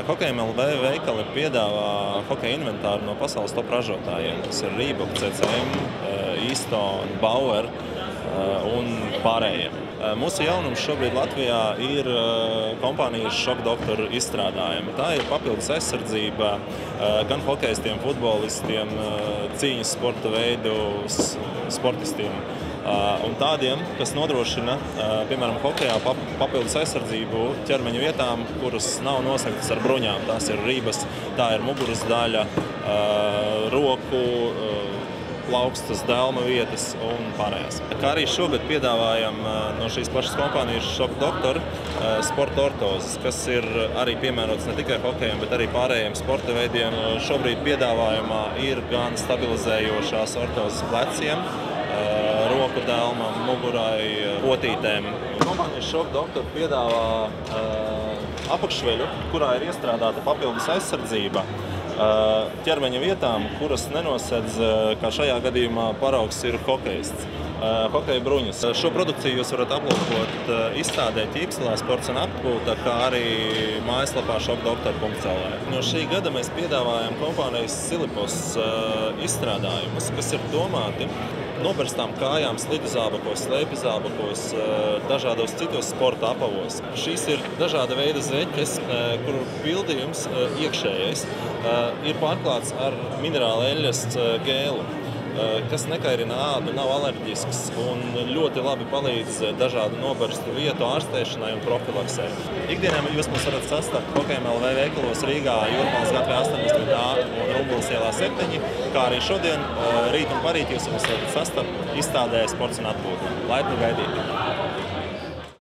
Hokeja MLV veikali piedāvā hokeja inventāru no pasaules top ražotājiem. Tas ir Reebok, CCM, Easton, Bauer un pārējiem. Mūsu jaunums šobrīd Latvijā ir kompānijas Shock Doctor izstrādājumi. Tā ir papildus aizsardzība gan hokejistiem, futbolistiem, cīņas sporta veidu sportistiem un tādiem, kas nodrošina, piemēram, hokejā papildus aizsardzību ķermeņa vietām, kuras nav nosegtas ar bruņām. Tās ir ribas, tā ir muguras daļa, roku, plaukstas, delma vietas un pārējās. Kā arī šogad piedāvājam no šīs pašas kompānijas Shock Doctor sporta ortozes, kas ir arī piemērots ne tikai hokejam, bet arī pārējiem sporta veidiem. Šobrīd piedāvājumā ir gan stabilizējošās ortozes pleciem, roku delmam, mugurai, potītēm. Kompānija Shock Doctor piedāvā apakšveļu, kurā ir iestrādāta papildus aizsardzība ķermeņa vietām, kuras nenosedz, kā šajā gadījumā paraugs ir hokejists, hokeja bruņas. Šo produkciju jūs varat aplūkot izstādē Ķīpselē Sports un Apgūta, kā arī mājaslapā shockdoctor.lv. No šī gada mēs piedāvājam kompānijas Silipos izstrādājumus, kas ir domāti noberstām kājām sliduzābakos, slēpjzābakos, dažādos citos sporta apavos. Šīs ir dažāda veida zeķes, kuru pildījums iekšējais ir pārklāts ar minerāla eļļas gēlu, kas nekairina ādu, nav alerģisks un ļoti labi palīdz dažādu noberstu vietu ārstēšanai un profilaksē. Ikdienā jūs mūs varat sastapt Hokeja MLV veikalos Rīgā, Jūrmālas gatavē 80. un Rumbulas ielā 7, kā arī šodien, rīt un parīt jūs mūs varat sastapt izstādē Sports un Apgūta. Laipni gaidīti!